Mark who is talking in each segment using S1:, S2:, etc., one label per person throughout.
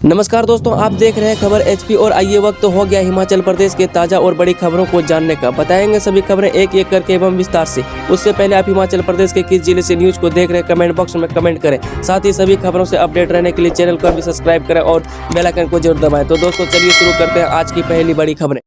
S1: नमस्कार दोस्तों, आप देख रहे हैं खबर एचपी और आइए वक्त हो गया हिमाचल प्रदेश के ताजा और बड़ी खबरों को जानने का। बताएंगे सभी खबरें एक एक करके एवं विस्तार से। उससे पहले आप हिमाचल प्रदेश के किस जिले से न्यूज को देख रहे हैं कमेंट बॉक्स में कमेंट करें। साथ ही सभी खबरों से अपडेट रहने के लिए चैनल को भी सब्सक्राइब करें और बेल आइकन को जरूर दबाएं। तो दोस्तों चलिए शुरू करते हैं आज की पहली बड़ी खबरें।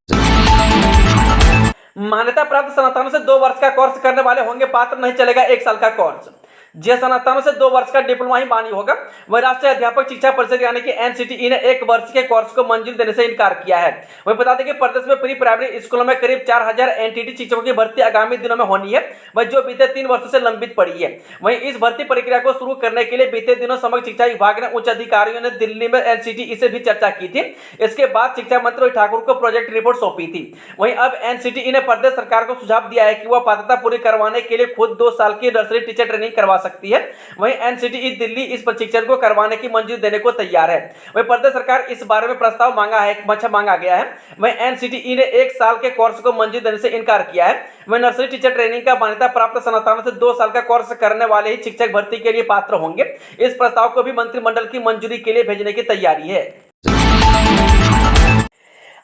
S2: मान्यता प्राप्त संस्थानों से 2 वर्ष का कोर्स करने वाले होंगे पात्र, नहीं चलेगा 1 साल का कोर्स। जिन संस्थानों से 2 वर्ष का डिप्लोमा ही मान्य होगा, वह राष्ट्रीय अध्यापक शिक्षा परिषद यानी कि एनसीटीई ने 1 वर्ष के कोर्स को मंजूरी देने से इनकार किया है। वही बता दें कि प्रदेश में प्री प्राइमरी स्कूलों में करीब 4000 एनटीटी शिक्षकों की भर्ती आगामी दिनों में होनी है, वह जो बीते 3 वर्षों से लंबित पड़ी है। वहीं इस भर्ती प्रक्रिया को शुरू करने के लिए बीते दिनों समग्र शिक्षा विभाग ने उच्च अधिकारियों ने दिल्ली में एनसीटीई से भी चर्चा की थी। इसके बाद शिक्षा मंत्री ठाकुर को प्रोजेक्ट रिपोर्ट सौंपी थी। वहीं अब एनसीटीई ने प्रदेश सरकार को सुझाव दिया है कि वह पात्रता पूरी करवाने के लिए खुद 2 साल की नर्सरी टीचर ट्रेनिंग करवा सकती है। वहीं एनसीटीई दिल्ली इस प्रशिक्षण को करवाने की मंजूरी देने को तैयार है। वहीं प्रदेश सरकार इस बारे में प्रस्ताव मांगा गया है। वहीं एनसीटीई ने 1 साल के कोर्स को मंजूरी देने से इनकार किया है। वहीं नर्सरी टीचर ट्रेनिंग का मान्यता प्राप्त संस्थानों से 2 साल का कोर्स करने वाले ही शिक्षक भर्ती के लिए पात्र होंगे। इस प्रस्ताव को भी मंत्रिमंडल की मंजूरी के लिए भेजने की तैयारी है।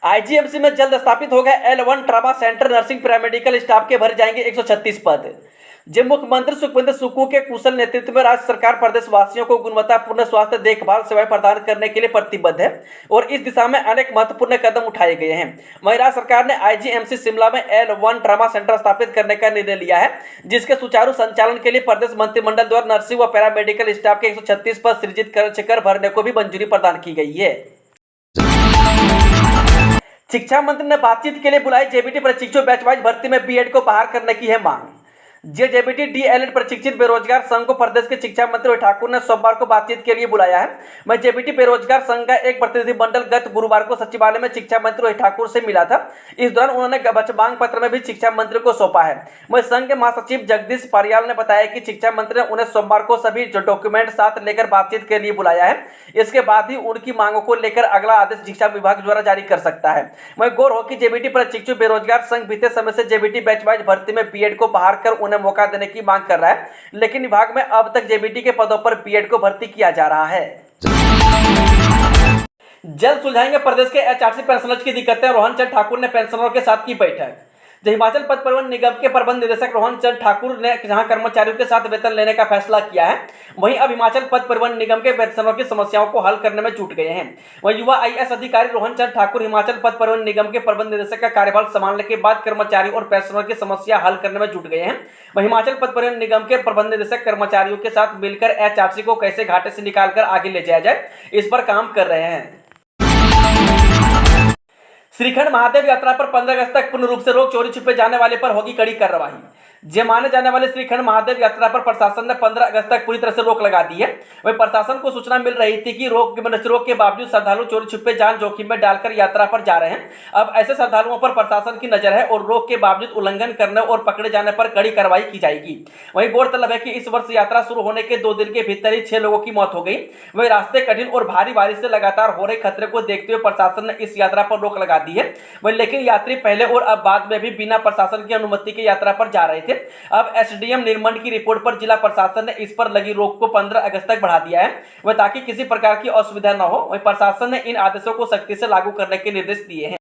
S2: आईजीएमसी में जल्द स्थापित होगा L1 trauma centre. Nursing paramedical staff के भरे जाएंगे 136 पद। जब मुख्यमंत्री सुखविंदर सुक्खू के कुशल नेतृत्व में राज्य सरकार प्रदेशवासियों को गुणवत्तापूर्ण स्वास्थ्य देखभाल सेवाएं प्रदान करने के लिए प्रतिबद्ध है और इस दिशा में अनेक महत्वपूर्ण कदम उठाए गए हैं। वहीं राज्य सरकार ने आईजीएमसी शिमला में L1 ट्रामा सेंटर स्थापित करने का निर्णय लिया है, जिसके सुचारू संचालन के लिए प्रदेश मंत्रिमंडल द्वारा नर्सिंग व पैरामेडिकल स्टाफ के 136 पद सृजित कर भरने को भी मंजूरी प्रदान की गई है। शिक्षा मंत्री ने बातचीत के लिए बुलाई जेबीटी प्रशिक्षु बैचवाइज भर्ती में बीएड को बहाल करने की है मांग। जेबीटी डीएलएड प्रशिक्षित बेरोजगार संघ को प्रदेश के शिक्षा मंत्री ठाकुर ने सोमवार को बातचीत के लिए बुलाया है। मैं जेबीटी बेरोजगार संघ का एक प्रतिनिधिमंडल गत गुरुवार को सचिवालय में शिक्षा मंत्री ठाकुर से मिला था। इस दौरान उन्होंने मांग पत्र में भी शिक्षा मंत्री को सौंपा है। वही संघ के महासचिव जगदीश पारियाल ने बताया कि शिक्षा मंत्री ने उन्हें सोमवार को सभी डॉक्यूमेंट साथ लेकर बातचीत के लिए बुलाया है। इसके बाद ही उनकी मांगों को लेकर अगला आदेश शिक्षा विभाग द्वारा जारी कर सकता है। वही गौर हो कि जेबीटी प्रशिक्षु बेरोजगार संघ बीते समय से जेबीटी बैचवाइज भर्ती में बीएड को बहाल कर उन्हें मौका देने की मांग कर रहा है, लेकिन विभाग में अब तक जेबीटी के पदों पर बीएड को भर्ती किया जा रहा है। जल्द सुलझाएंगे प्रदेश के एचआरसी पेंशनर्स की दिक्कतें। रोहन चंद ठाकुर ने पेंशनरों के साथ की बैठक। हिमाचल पथ परिवहन निगम के प्रबंध निदेशक रोहन चंद ठाकुर ने जहां कर्मचारियों के साथ वेतन लेने का फैसला किया है, वहीं अब हिमाचल पथ परिवहन निगम के पेंशनरों की समस्याओं को हल करने में जुट गए हैं। वहीं युवा आईएएस अधिकारी रोहन चंद ठाकुर हिमाचल पथ परिवहन निगम के प्रबंध निदेशक का कार्यभार संभालने के बाद कर्मचारियों और पेंशनरों की समस्या हल करने में जुट गए हैं। वहीं हिमाचल पथ परिवहन निगम के प्रबंध निदेशक कर्मचारियों के साथ मिलकर एचआरसी को कैसे घाटे से निकालकर आगे ले जाया जाए, इस पर काम कर रहे हैं। श्रीखंड महादेव यात्रा पर 15 अगस्त तक पूर्ण रूप से रोक। चोरी छुपे जाने वाले पर होगी कड़ी कार्रवाई। माने जाने वाले श्रीखंड महादेव यात्रा पर प्रशासन ने 15 अगस्त तक पूरी तरह से रोक लगा दी है। वहीं प्रशासन को सूचना मिल रही थी कि रोक के बावजूद श्रद्धालु चोरी छुपे जान जोखिम में डालकर यात्रा पर जा रहे हैं। अब ऐसे श्रद्धालुओं पर प्रशासन की नजर है और रोक के बावजूद उल्लंघन करने और पकड़े जाने पर कड़ी कार्रवाई की जाएगी। वहीं गौरतलब है कि इस वर्ष यात्रा शुरू होने के 2 दिन के भीतर ही 6 लोगों की मौत हो गई। वहीं रास्ते कठिन और भारी बारिश से लगातार हो रहे खतरे को देखते हुए प्रशासन ने इस यात्रा पर रोक लगा दी है। वहीं लेकिन यात्री पहले और अब बाद में भी बिना प्रशासन की अनुमति के यात्रा पर जा रहे थे। अब एसडीएम निर्मंड की रिपोर्ट पर जिला प्रशासन ने इस पर लगी रोक को 15 अगस्त तक बढ़ा दिया है, वह ताकि किसी प्रकार की असुविधा न हो। वहीं प्रशासन ने इन आदेशों को सख्ती से लागू करने के निर्देश दिए हैं।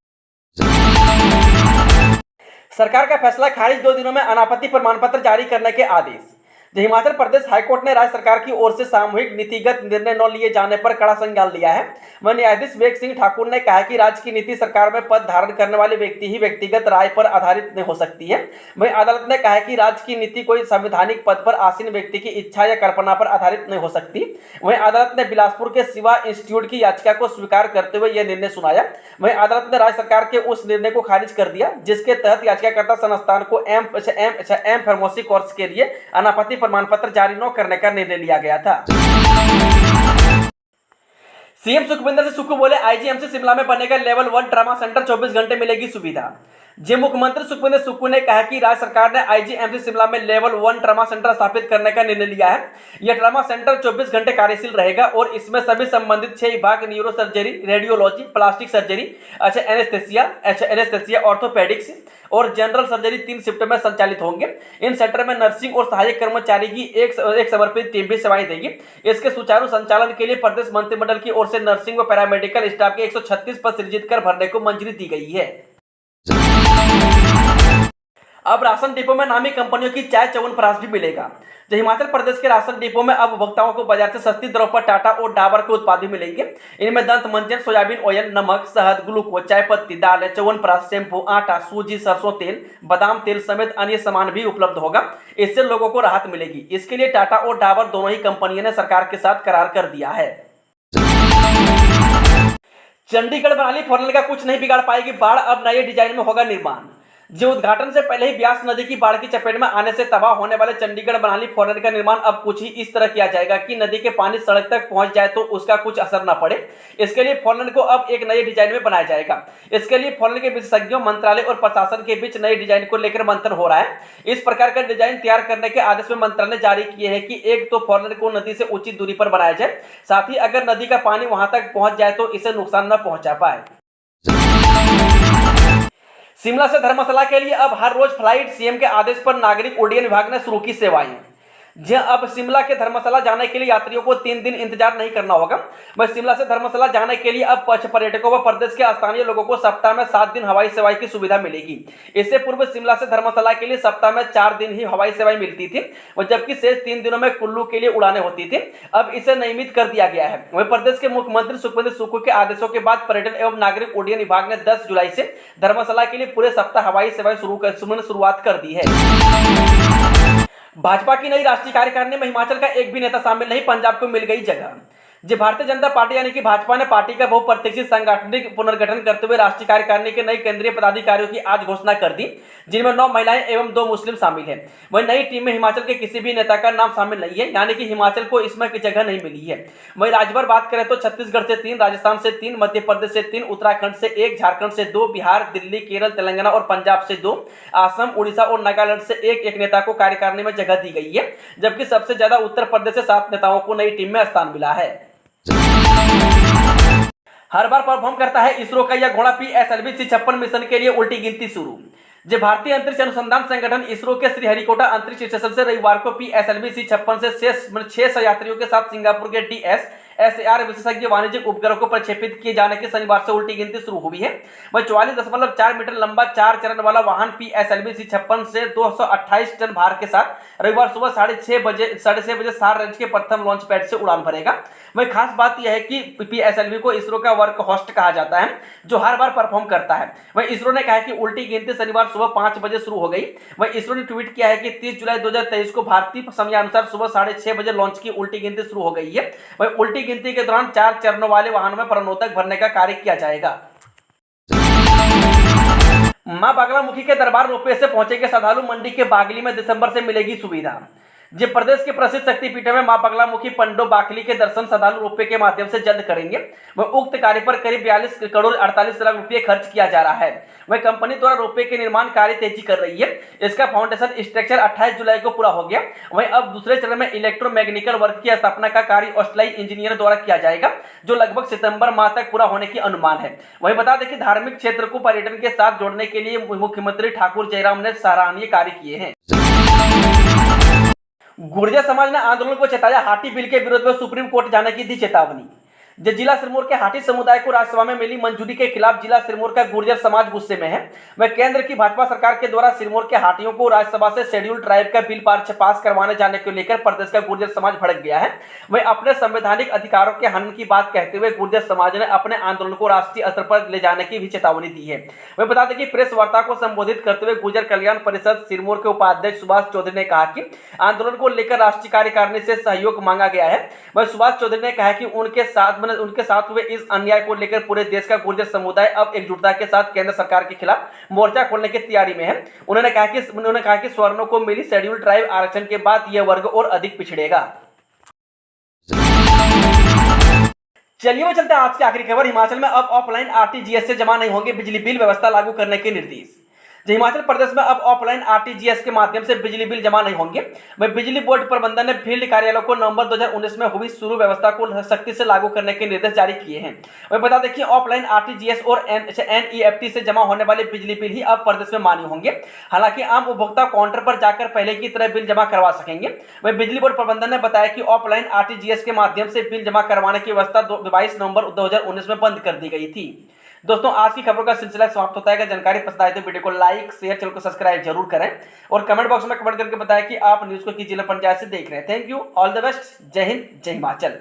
S2: सरकार का फैसला खारिज, 2 दिनों में अनापत्ति प्रमाण पत्र जारी करने के आदेश। हिमाचल प्रदेश हाईकोर्ट ने राज्य सरकार की ओर से सामूहिक नीतिगत निर्णय न लिए जाने पर कड़ा संज्ञान लिया है। वहीं न्यायाधीश विवेक सिंह ठाकुर ने कहा कि राज्य की नीति सरकार में पद धारण करने वाले व्यक्ति ही व्यक्तिगत राय पर आधारित नहीं हो सकती है। वहीं अदालत ने कहा कि राज्य की नीति कोई संवैधानिक पद पर आसीन व्यक्ति की इच्छा या कल्पना पर आधारित नहीं हो सकती। वहीं अदालत ने बिलासपुर के शिवा इंस्टीट्यूट की याचिका को स्वीकार करते हुए यह निर्णय सुनाया। वहीं अदालत ने राज्य सरकार के उस निर्णय को खारिज कर दिया जिसके तहत याचिकाकर्ता संस्थान को एम फार्मेसी कोर्स के लिए अनापत्ति प्रमाण पत्र जारी न करने का निर्णय लिया गया था। सीएम सुखविंदर सिंह सुक्खू बोले आईजीएमसी शिमला में बनेगा लेवल 1 ट्रामा सेंटर, 24 घंटे मिलेगी सुविधा। जे मुख्यमंत्री सुखविंदर सुक्खू ने कहा कि राज्य सरकार ने आईजीएमसी शिमला में लेवल 1 ट्रामा सेंटर स्थापित करने का निर्णय लिया है। यह ट्रामा सेंटर 24 घंटे कार्यशील रहेगा और इसमें सभी संबंधित 6 विभाग neuro surgery, radiology, plastic surgery, anaesthesia, orthopaedics और जनरल सर्जरी 3 शिफ्ट में संचालित होंगे। इन सेंटर में नर्सिंग और सहायक कर्मचारी की एक समर्पित टीम भी सेवाएं देगी। इसके सुचारू संचालन के लिए प्रदेश मंत्रिमंडल की ओर से नर्सिंग व पैरामेडिकल स्टाफ के 136 पद सृजित कर भरने को मंजूरी दी गई है। अब राशन डिपो में नामी कंपनियों की चाय च्यवनप्राश भी मिलेगा। जो हिमाचल प्रदेश के राशन डिपो में अब उपभोक्ताओं को बाजार से सस्ती दरों पर टाटा और डाबर के उत्पाद भी मिलेंगे। इनमें दंत मंजन, सोयाबीन ऑयल, नमक, शहद, ग्लूकोज, चाय पत्ती, दालें, च्यवनप्राश, शैम्पू, आटा, सूजी, सरसों तेल, बादाम तेल समेत अन्य सामान भी उपलब्ध होगा। इससे लोगों को राहत मिलेगी। इसके लिए टाटा और डाबर दोनों ही कंपनियों ने सरकार के साथ करार कर दिया है। चंडीगढ़ बनाली फोरलेन का कुछ नहीं बिगाड़ पाएगी बाढ़, अब नए डिजाइन में होगा निर्माण। जो उद्घाटन से पहले ही ब्यास नदी की बाढ़ की चपेट में आने से तबाह होने वाले चंडीगढ़ बनाली फोरलेन का निर्माण अब कुछ ही इस तरह किया जाएगा कि नदी के पानी सड़क तक पहुंच जाए तो उसका कुछ असर न पड़े। इसके लिए फोरलेन को अब एक नए डिजाइन में बनाया जाएगा। इसके लिए फोरलेन के विशेषज्ञों, मंत्रालय और प्रशासन के बीच नए डिजाइन को लेकर मंथन हो रहा है। इस प्रकार का डिजाइन तैयार करने के आदेश में मंत्रालय ने जारी किए हैं कि एक तो फोरलेन को नदी से उचित दूरी पर बनाया जाए, साथ ही अगर नदी का पानी वहां तक पहुंच जाए तो इसे नुकसान न पहुंचा पाए। शिमला से धर्मशाला के लिए अब हर रोज फ्लाइट, सीएम के आदेश पर नागरिक उड्डयन विभाग ने शुरू की सेवाएं। अब शिमला के धर्मशाला जाने के लिए यात्रियों को 3 दिन इंतजार नहीं करना होगा। वह शिमला से धर्मशाला जाने के लिए अब पर्यटकों व प्रदेश के स्थानीय लोगों को सप्ताह में 7 दिन हवाई सेवाएं की सुविधा मिलेगी। इससे पूर्व शिमला से धर्मशाला के लिए सप्ताह में 4 दिन ही हवाई सेवाएं मिलती थी, और जबकि शेष 3 दिनों में कुल्लू के लिए उड़ानें होती थी। अब इसे नियमित कर दिया गया है। वहीं प्रदेश के मुख्यमंत्री सुखविंदर सुक्खू के आदेशों के बाद पर्यटन एवं नागरिक उड्डयन विभाग ने 10 जुलाई से धर्मशाला के लिए पूरे सप्ताह हवाई सेवाएं शुरुआत कर दी है। भाजपा की नई राष्ट्रीय कार्यकारिणी में हिमाचल का एक भी नेता शामिल नहीं, पंजाब को मिल गई जगह। जो भारतीय जनता पार्टी यानी कि भाजपा ने पार्टी का बहुप्रतीक्षित सांगठनिक पुनर्गठन करते हुए राष्ट्रीय कार्यकारिणी के नई केंद्रीय पदाधिकारियों की आज घोषणा कर दी, जिनमें 9 महिलाएं एवं 2 मुस्लिम शामिल हैं। वहीं नई टीम में हिमाचल के किसी भी नेता का नाम शामिल नहीं है, यानी कि हिमाचल को इसमें की जगह नहीं मिली है। वहीं राज्यभर बात करें तो छत्तीसगढ़ से 3, राजस्थान से 3, मध्य प्रदेश से 3, उत्तराखंड से 1, झारखंड से 2, बिहार, दिल्ली, केरल, तेलंगाना और पंजाब से 2, असम, उड़ीसा और नागालैंड से एक नेता को कार्यकारिणी में जगह दी गई है, जबकि सबसे ज्यादा उत्तर प्रदेश से 7 नेताओं को नई टीम में स्थान मिला है। हर बार परफॉर्म करता है इसरो का यह घोड़ा, पीएसएलवी C56 मिशन के लिए उल्टी गिनती शुरू। जो भारतीय अंतरिक्ष अनुसंधान संगठन इसरो के श्रीहरिकोटा अंतरिक्ष स्टेशन से रविवार को पीएसएलवी C56 से 600 यात्रियों के साथ सिंगापुर के DSSAR विशेषज्ञ वाणिज्यिक उपग्रह को प्रक्षेपित किए जाने के शनिवार से उल्टी गिनती शुरू हुई है। वह 44.4 मीटर लंबा 4 चरण वाला वाहन पीएसएलवी C56 से 228 टन भार के साथ रविवार सुबह 6:30 बजे सार रेंज के प्रथम लॉन्च पैड से उड़ान भरेगा। वही खास बात यह है कि पीएसएलवी को इसरो का वर्क होस्ट कहा जाता है, जो हर बार परफॉर्म करता है। वही इसरो ने कहा कि उल्टी गिनती शनिवार सुबह 5 बजे शुरू हो गई। वही इसरो ने ट्वीट किया है कि 30 जुलाई 2023 को भारतीय समयानुसार सुबह 6:30 बजे लॉन्च की उल्टी गिनती शुरू हो गई है। वही उल्टी गिनती के दौरान 4 चरणों वाले वाहनों में प्रणोदक भरने का कार्य किया जाएगा। मां बागलामुखी के दरबार रोपवे से पहुंचेंगे श्रद्धालु, मंडी के बागली में दिसंबर से मिलेगी सुविधा। जो प्रदेश के प्रसिद्ध शक्तिपीठ में मां बगलामुखी पंडो बाकली के दर्शन श्रद्धालु रोपवे के माध्यम से जल्द करेंगे। वह उक्त कार्य पर करीब 42 करोड़ 48 लाख रुपये खर्च किया जा रहा है। वह कंपनी द्वारा रोपवे के निर्माण कार्य तेजी कर रही है। इसका फाउंडेशन स्ट्रक्चर 28 जुलाई को पूरा हो गया। वहीं अब दूसरे चरण में इलेक्ट्रोमैकेनिकल वर्क की स्थापना का कार्य ऑस्ट्रेलियाई इंजीनियर द्वारा किया जाएगा, जो लगभग सितंबर माह तक पूरा होने की अनुमान है। वहीं बता दें कि धार्मिक क्षेत्र को पर्यटन के साथ जोड़ने के लिए मुख्यमंत्री ठाकुर जयराम ने सराहनीय कार्य किए हैं। गुर्जर समाज ने आंदोलन को चेताया, हाटी बिल के विरोध में सुप्रीम कोर्ट जाने की दी चेतावनी। जिला सिरमौर के हाटी समुदाय को राज्यसभा में मिली मंजूरी के खिलाफ जिला सिरमौर का गुर्जर समाज गुस्से में है। वह केंद्र की भाजपा सरकार के द्वारा सिरमौर के हाटियों को राज्यसभा से शेड्यूल ट्राइब का बिल पास करवाने जाने को लेकर प्रदेश का गुर्जर समाज भड़क गया है। वह अपने संवैधानिक अधिकारों के हनन की बात कहते हुए गुर्जर समाज ने अपने आंदोलन को राष्ट्रीय स्तर पर ले जाने की भी चेतावनी दी है। वह बता दें कि प्रेस वार्ता को संबोधित करते हुए गुर्जर कल्याण परिषद सिरमौर के उपाध्यक्ष सुभाष चौधरी ने कहा कि आंदोलन को लेकर राष्ट्रीय कार्यकारिणी से सहयोग मांगा गया है। वह सुभाष चौधरी ने कहा कि उनके साथ हुए इस अन्याय को लेकर पूरे देश का गुर्जर समुदाय अब एकजुटता के साथ केंद्र सरकार के खिलाफ मोर्चा खोलने की तैयारी में है। उन्होंने कहा कि सवर्णों को मिली शेड्यूल ट्राइब आरक्षण के बाद यह वर्ग और अधिक पिछड़ेगा। चलिए चलते हैं आज की आखिरी खबर। हिमाचल में अब ऑफलाइन आरटीजीएस से जमा नहीं होंगे बिजली बिल, व्यवस्था लागू करने के निर्देश। हिमाचल प्रदेश में अब ऑफलाइन आरटीजीएस के माध्यम से बिजली बिल जमा नहीं होंगे। वही बिजली बोर्ड प्रबंधन ने फील्ड कार्यालयों को नवंबर 2019 में हुई शुरू व्यवस्था को सख्ती से लागू करने के निर्देश जारी किए हैं। वही बता दें कि ऑफलाइन आरटीजीएस और एनईएफटी से जमा होने वाले बिजली बिल ही अब प्रदेश में मान्य होंगे। हालांकि आम उपभोक्ता काउंटर पर जाकर पहले की तरह बिल जमा करवा सकेंगे। वही बिजली बोर्ड प्रबंधन ने बताया कि ऑफलाइन आरटीजीएस के माध्यम से बिल जमा करवाने की व्यवस्था 22 नवंबर 2019 में बंद कर दी गई थी। दोस्तों, आज की खबरों का सिलसिला समाप्त होता है। अगर जानकारी पसंद आए तो वीडियो को लाइक, शेयर, चैनल को सब्सक्राइब जरूर करें और कमेंट बॉक्स में कमेंट करके बताएं कि आप न्यूज को किस जिला पंचायत से देख रहे हैं। Thank you, all the best, जय हिंद, जय हिमाचल।